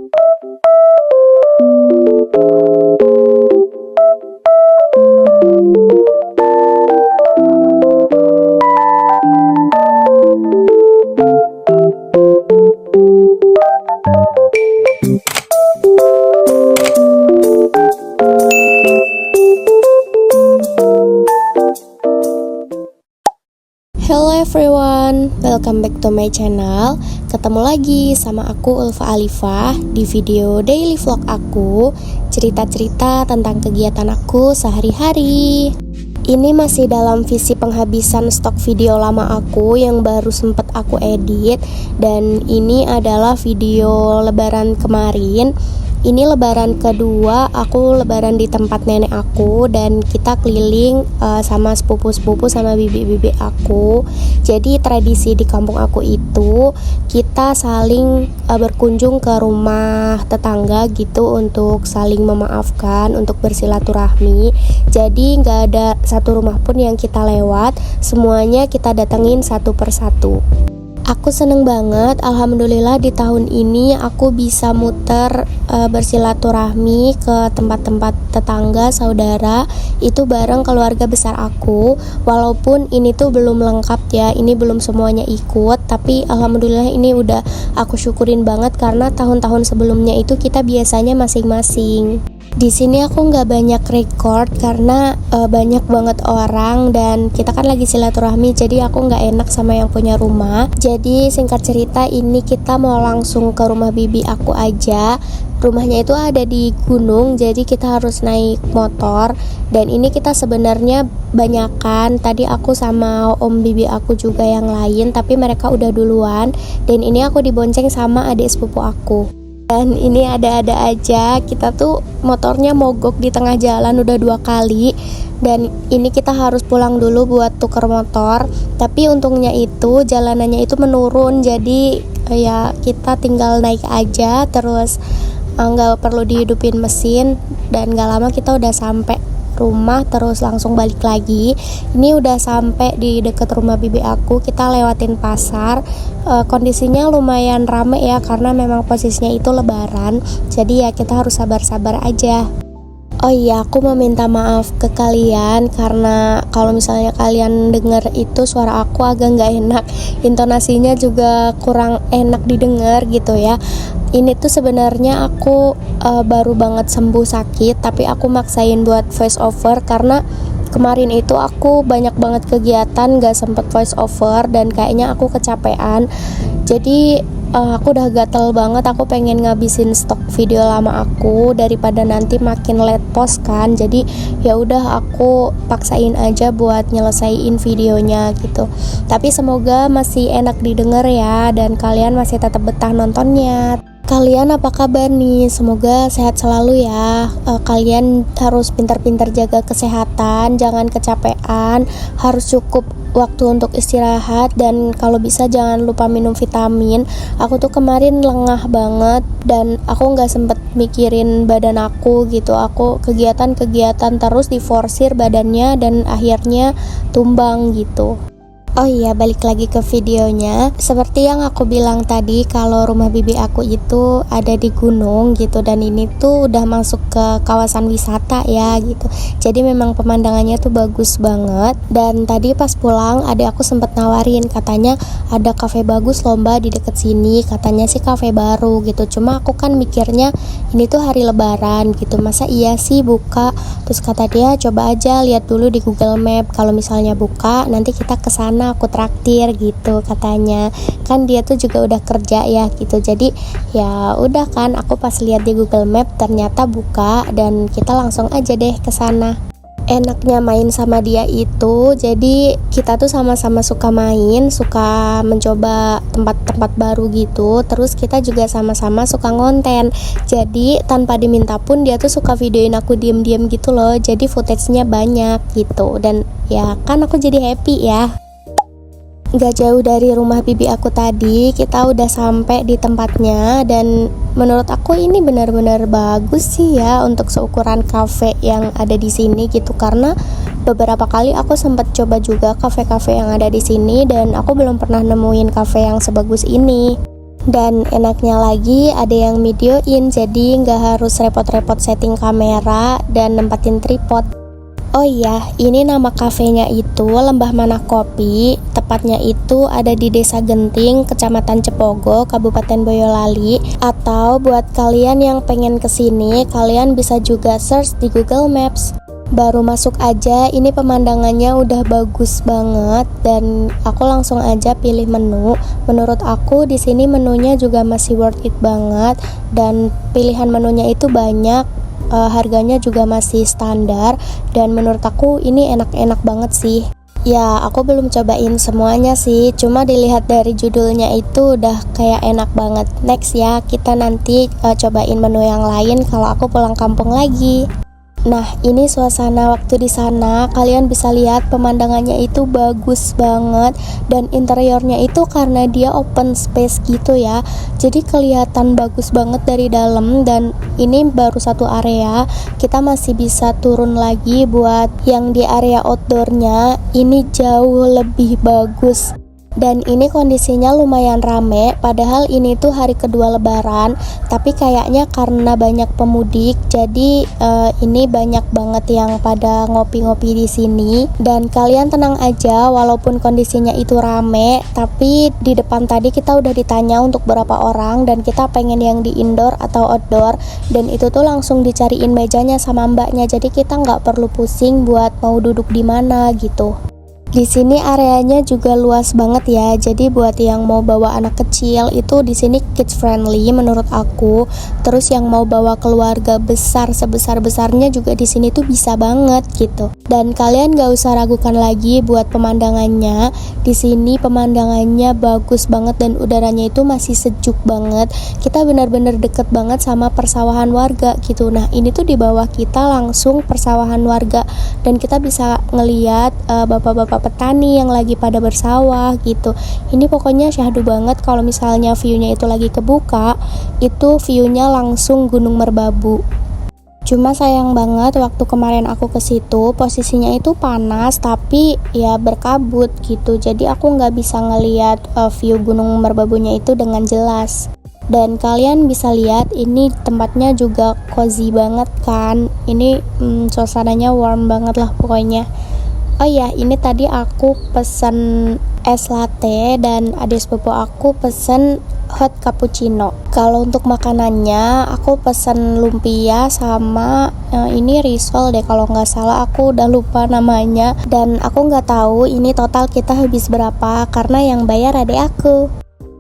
Hello everyone, welcome back to my channel. Ketemu lagi sama aku Ulfa Alifah di video daily vlog aku, cerita-cerita tentang kegiatan aku sehari-hari. Ini masih dalam visi penghabisan stok video lama aku yang baru sempet aku edit. Dan ini adalah video lebaran kemarin. Ini lebaran kedua, aku lebaran di tempat nenek aku. Dan kita keliling sama sepupu-sepupu sama bibi-bibi aku. Jadi tradisi di kampung aku itu kita saling berkunjung ke rumah tetangga gitu, untuk saling memaafkan, untuk bersilaturahmi. Jadi gak ada satu rumah pun yang kita lewat, semuanya kita datengin satu persatu. Aku seneng banget, alhamdulillah di tahun ini aku bisa muter bersilaturahmi ke tempat-tempat tetangga, saudara, itu bareng keluarga besar aku. Walaupun ini tuh belum lengkap ya, ini belum semuanya ikut, tapi alhamdulillah ini udah aku syukurin banget karena tahun-tahun sebelumnya itu kita biasanya masing-masing. Di sini aku nggak banyak record karena banyak banget orang dan kita kan lagi silaturahmi, jadi aku nggak enak sama yang punya rumah. Jadi singkat cerita, ini kita mau langsung ke rumah bibi aku aja. Rumahnya itu ada di gunung, jadi kita harus naik motor. Dan ini kita sebenarnya banyakan. Tadi aku sama om bibi aku juga yang lain, tapi mereka udah duluan. Dan ini aku dibonceng sama adik sepupu aku. Dan ini ada-ada aja, kita tuh motornya mogok di tengah jalan udah 2 kali. Dan ini kita harus pulang dulu buat tuker motor. Tapi untungnya itu jalanannya itu menurun, jadi ya kita tinggal naik aja. Terus nggak perlu dihidupin mesin. Dan gak lama kita udah sampai rumah, terus langsung balik lagi. Ini udah sampai di deket rumah bibi aku. Kita lewatin pasar. Kondisinya lumayan rame ya, karena memang posisinya itu lebaran. Jadi ya kita harus sabar-sabar aja. Oh iya, aku mau minta maaf ke kalian karena kalau misalnya kalian denger itu suara aku agak nggak enak, intonasinya juga kurang enak didengar gitu ya. Ini tuh sebenarnya aku baru banget sembuh sakit, tapi aku maksain buat voice over karena kemarin itu aku banyak banget kegiatan, gak sempet voice over dan kayaknya aku kecapean. Jadi aku udah gatel banget, aku pengen ngabisin stok video lama aku daripada nanti makin late post kan. Jadi ya udah aku paksain aja buat nyelesain videonya gitu. Tapi semoga masih enak didengar ya, dan kalian masih tetap betah nontonnya. Kalian apa kabar nih? Semoga sehat selalu ya. Kalian harus pintar-pintar jaga kesehatan, jangan kecapean, harus cukup waktu untuk istirahat, dan kalau bisa jangan lupa minum vitamin. Aku tuh kemarin lengah banget dan aku nggak sempet mikirin badan aku gitu. Aku kegiatan terus diforsir badannya dan akhirnya tumbang gitu. Oh iya, balik lagi ke videonya. Seperti yang aku bilang tadi, kalau rumah bibi aku itu ada di gunung gitu, dan ini tuh udah masuk ke kawasan wisata ya gitu. Jadi memang pemandangannya tuh bagus banget. Dan tadi pas pulang, adik aku sempet nawarin, katanya ada kafe bagus lomba di deket sini. Katanya sih kafe baru gitu. Cuma aku kan mikirnya ini tuh hari lebaran gitu, masa iya sih buka. Terus kata dia, coba aja lihat dulu di Google Map, kalau misalnya buka nanti kita kesana, aku traktir gitu katanya. Kan dia tuh juga udah kerja ya gitu. Jadi ya udah kan, aku pas lihat di Google Map ternyata buka dan kita langsung aja deh ke sana. Enaknya main sama dia itu, jadi kita tuh sama-sama suka main, suka mencoba tempat-tempat baru gitu. Terus kita juga sama-sama suka ngonten. Jadi tanpa diminta pun dia tuh suka videoin aku diem-diem gitu loh. Jadi footage-nya banyak gitu. Dan ya kan aku jadi happy ya. Gak jauh dari rumah bibi aku tadi, kita udah sampai di tempatnya. Dan menurut aku ini benar-benar bagus sih ya untuk seukuran kafe yang ada di sini gitu. Karena beberapa kali aku sempat coba juga kafe-kafe yang ada di sini dan aku belum pernah nemuin kafe yang sebagus ini. Dan enaknya lagi ada yang videoin, jadi nggak harus repot-repot setting kamera dan nempatin tripod. Oh iya, ini nama kafenya itu Lembah Manah Kopi. Tepatnya itu ada di Desa Genting, Kecamatan Cepogo, Kabupaten Boyolali. Atau buat kalian yang pengen kesini, kalian bisa juga search di Google Maps. Baru masuk aja, ini pemandangannya udah bagus banget dan aku langsung aja pilih menu. Menurut aku di sini menunya juga masih worth it banget dan pilihan menunya itu banyak. Harganya juga masih standar dan menurut aku ini enak-enak banget sih. Ya, aku belum cobain semuanya sih, cuma dilihat dari judulnya itu udah kayak enak banget. Next ya, kita nanti cobain menu yang lain kalau aku pulang kampung lagi. Nah, ini suasana waktu di sana. Kalian bisa lihat pemandangannya itu bagus banget dan interiornya itu karena dia open space gitu ya. Jadi kelihatan bagus banget dari dalam dan ini baru satu area. Kita masih bisa turun lagi buat yang di area outdoornya. Ini jauh lebih bagus. Dan ini kondisinya lumayan rame, padahal ini tuh hari kedua lebaran, tapi kayaknya karena banyak pemudik, jadi ini banyak banget yang pada ngopi-ngopi di sini. Dan kalian tenang aja, walaupun kondisinya itu rame, tapi di depan tadi kita udah ditanya untuk berapa orang, dan kita pengen yang di indoor atau outdoor, dan itu tuh langsung dicariin mejanya sama mbaknya, jadi kita nggak perlu pusing buat mau duduk di mana gitu. Di sini areanya juga luas banget ya. Jadi buat yang mau bawa anak kecil itu di sini kids friendly menurut aku. Terus yang mau bawa keluarga besar sebesar-besarnya juga di sini tuh bisa banget gitu. Dan kalian gak usah ragukan lagi buat pemandangannya. Di sini pemandangannya bagus banget dan udaranya itu masih sejuk banget. Kita benar-benar deket banget sama persawahan warga gitu. Nah, ini tuh di bawah kita langsung persawahan warga dan kita bisa ngeliat bapak-bapak petani yang lagi pada bersawah gitu. Ini pokoknya syahdu banget kalau misalnya view-nya itu lagi kebuka, itu view-nya langsung Gunung Merbabu. Cuma sayang banget waktu kemarin aku ke situ posisinya itu panas tapi ya berkabut gitu. Jadi aku nggak bisa ngelihat view Gunung Merbabunya itu dengan jelas. Dan kalian bisa lihat ini tempatnya juga cozy banget kan. Ini suasananya warm banget lah pokoknya. Oh iya, ini tadi aku pesen es latte dan adik sepupu aku pesen hot cappuccino. Kalau untuk makanannya, aku pesen lumpia sama ini risol deh kalau nggak salah. Aku udah lupa namanya dan aku nggak tahu ini total kita habis berapa karena yang bayar adik aku.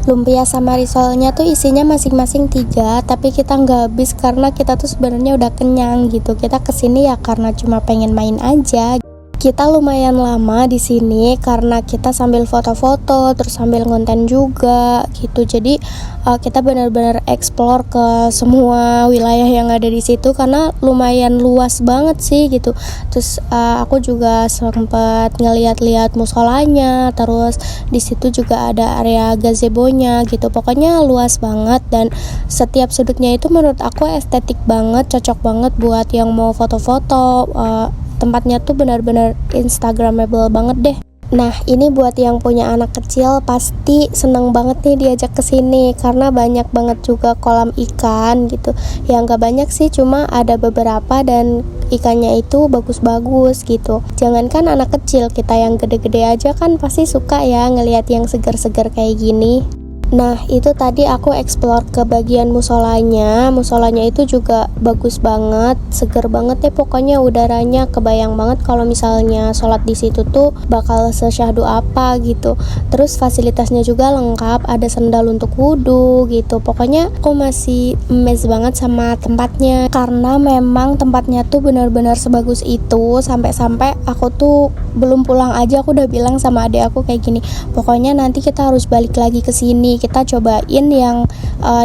Lumpia sama risolnya tuh isinya masing-masing 3, tapi kita nggak habis karena kita tuh sebenarnya udah kenyang gitu. Kita kesini ya karena cuma pengen main aja. Kita lumayan lama di sini karena kita sambil foto-foto terus sambil ngonten juga gitu. Jadi kita benar-benar explore ke semua wilayah yang ada di situ karena lumayan luas banget sih gitu. Terus aku juga sempat ngeliat-liat musolanya, terus di situ juga ada area gazebonya gitu. Pokoknya luas banget dan setiap sudutnya itu menurut aku estetik banget, cocok banget buat yang mau foto-foto. Tempatnya tuh benar-benar instagramable banget deh. Nah, ini buat yang punya anak kecil pasti seneng banget nih diajak ke sini karena banyak banget juga kolam ikan gitu. Yang gak banyak sih, cuma ada beberapa dan ikannya itu bagus-bagus gitu. Jangankan anak kecil, kita yang gede-gede aja kan pasti suka ya ngelihat yang segar-segar kayak gini. Nah, itu tadi aku explore ke bagian musolanya. Musolanya itu juga bagus banget, seger banget ya pokoknya udaranya. Kebayang banget kalau misalnya sholat di situ tuh bakal sesyahdu apa gitu. Terus fasilitasnya juga lengkap, ada sendal untuk wudhu gitu. Pokoknya aku masih amazed banget sama tempatnya karena memang tempatnya tuh benar-benar sebagus itu. Sampai-sampai aku tuh belum pulang aja aku udah bilang sama adik aku kayak gini, pokoknya nanti kita harus balik lagi ke sini. Kita cobain yang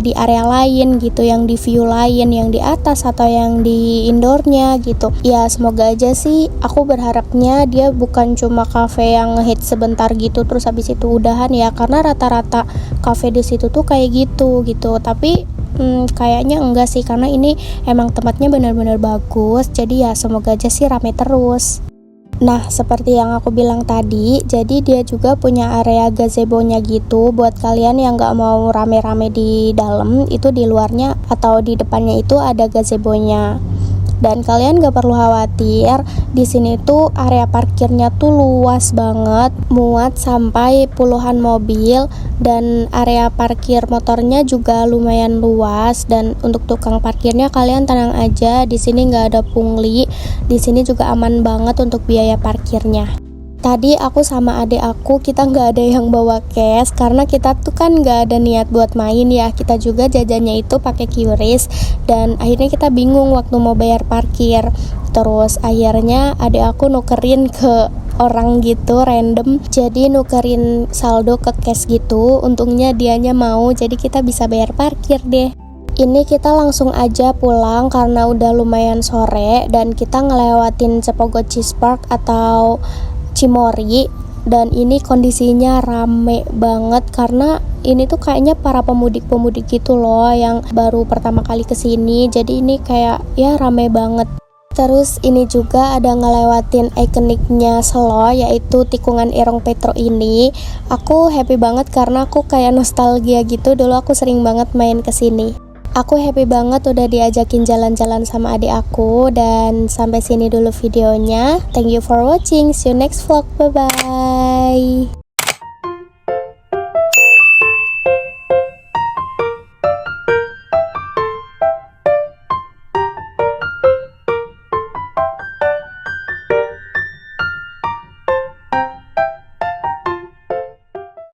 di area lain gitu, yang di view lain, yang di atas atau yang di indoornya gitu. Ya semoga aja sih, aku berharapnya dia bukan cuma cafe yang hits sebentar gitu terus habis itu udahan ya, karena rata-rata cafe di situ tuh kayak gitu. Tapi kayaknya enggak sih karena ini emang tempatnya benar-benar bagus. Jadi ya semoga aja sih rame terus. Nah, seperti yang aku bilang tadi, jadi dia juga punya area gazebo-nya gitu. Buat kalian yang gak mau rame-rame di dalam, itu di luarnya atau di depannya itu ada gazebo-nya. Dan kalian gak perlu khawatir, di sini tuh area parkirnya tuh luas banget, muat sampai puluhan mobil, dan area parkir motornya juga lumayan luas. Dan untuk tukang parkirnya kalian tenang aja, di sini nggak ada pungli, di sini juga aman banget untuk biaya parkirnya. Tadi aku sama adik aku, kita nggak ada yang bawa cash karena kita tuh kan nggak ada niat buat main ya. Kita juga jajannya itu pakai QRIS dan akhirnya kita bingung waktu mau bayar parkir. Terus akhirnya adik aku nukerin ke orang gitu random, jadi nukerin saldo ke cash gitu. Untungnya dianya mau, jadi kita bisa bayar parkir deh. Ini kita langsung aja pulang karena udah lumayan sore dan kita ngelewatin Cepogo Cheese Park atau Cimory, dan ini kondisinya rame banget karena ini tuh kayaknya para pemudik-pemudik gitu loh yang baru pertama kali kesini, jadi ini kayak ya rame banget. Terus ini juga ada ngelewatin ikoniknya Selo, yaitu tikungan Irung Petro ini. Aku happy banget karena aku kayak nostalgia gitu, dulu aku sering banget main kesini. Aku happy banget udah diajakin jalan-jalan sama adik aku. Dan sampai sini dulu videonya. Thank you for watching. See you next vlog. Bye-bye.